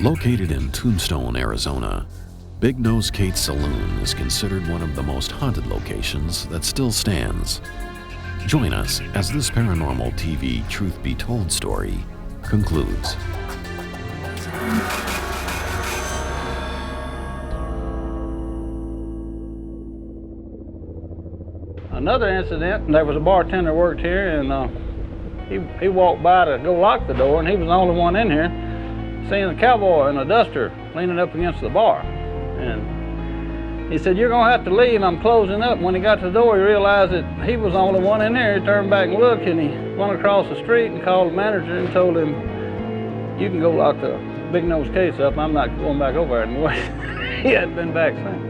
Located in Tombstone, Arizona, Big Nose Kate's Saloon is considered one of the most haunted locations that still stands. Join us as this Paranormal TV Truth Be Told story concludes. Another incident, there was a bartender worked here, and he walked by to go lock the door, and he was the only one in here, seeing a cowboy in a duster leaning up against the bar. And he said, "You're gonna have to leave, I'm closing up." When he got to the door, he realized that he was the only one in there. He turned back and looked, and he went across the street and called the manager and told him, "You can go lock the Big Nose case up, I'm not going back over there anymore." He hadn't been back since.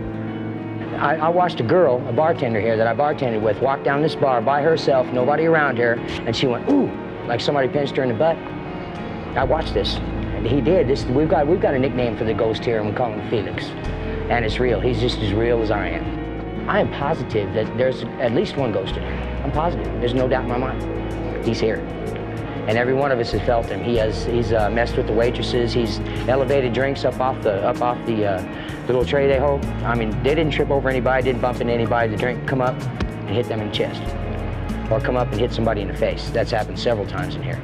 I watched a girl, a bartender here that I bartended with, walk down this bar by herself, nobody around her, and she went, "Ooh," like somebody pinched her in the butt. I watched this, and he did. We've got a nickname for the ghost here, and we call him Phoniex, and it's real. He's just as real as I am. I am positive that there's at least one ghost in here. I'm positive. There's no doubt in my mind. He's here, and every one of us has felt him. He's messed with the waitresses. He's elevated drinks up off the little tray they hold. I mean, they didn't trip over anybody, didn't bump into anybody. The drink come up and hit them in the chest, or come up and hit somebody in the face. That's happened several times in here.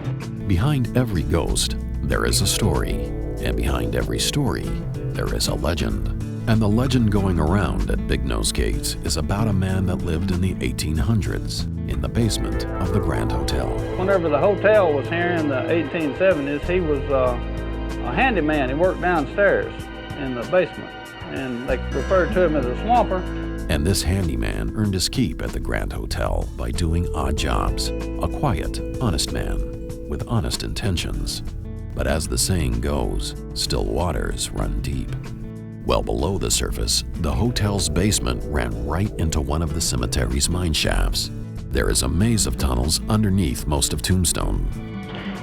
Behind every ghost, there is a story, and behind every story, there is a legend. And the legend going around at Big Nose Gates is about a man that lived in the 1800s in the basement of the Grand Hotel. Whenever the hotel was here in the 1870s, he was a handyman. He worked downstairs in the basement, and they referred to him as a swamper. And this handyman earned his keep at the Grand Hotel by doing odd jobs. A quiet, honest man with honest intentions. But as the saying goes, still waters run deep. Well below the surface, the hotel's basement ran right into one of the cemetery's mine shafts. There is a maze of tunnels underneath most of Tombstone.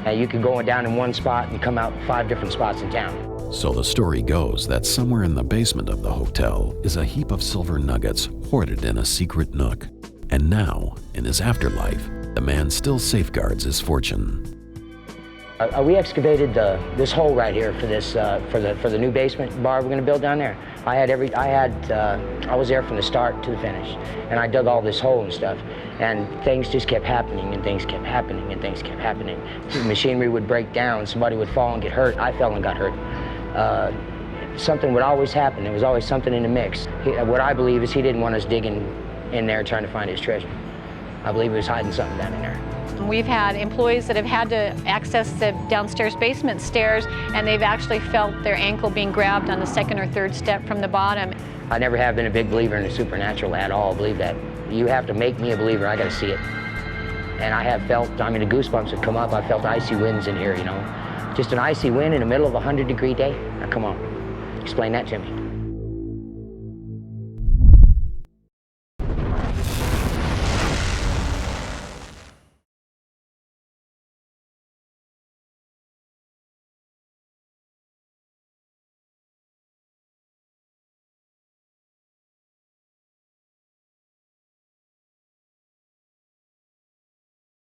You could go down in one spot and come out 5 different spots in town. So the story goes that somewhere in the basement of the hotel is a heap of silver nuggets hoarded in a secret nook. And now, in his afterlife, the man still safeguards his fortune. We excavated this hole right here for this for the new basement bar we're going to build down there. I was there from the start to the finish, and I dug all this hole and stuff, and things just kept happening, and things kept happening, and things kept happening. The machinery would break down, somebody would fall and get hurt. I fell and got hurt. Something would always happen. There was always something in the mix. What I believe is he didn't want us digging in there trying to find his treasure. I believe he was hiding something down in there. We've had employees that have had to access the downstairs basement stairs, and they've actually felt their ankle being grabbed on the 2nd or 3rd step from the bottom. I never have been a big believer in the supernatural at all. I believe that. You have to make me a believer. I got to see it. And I have felt, the goosebumps have come up. I felt icy winds in here, you know. Just an icy wind in the middle of a 100-degree day. Now, come on. Explain that to me.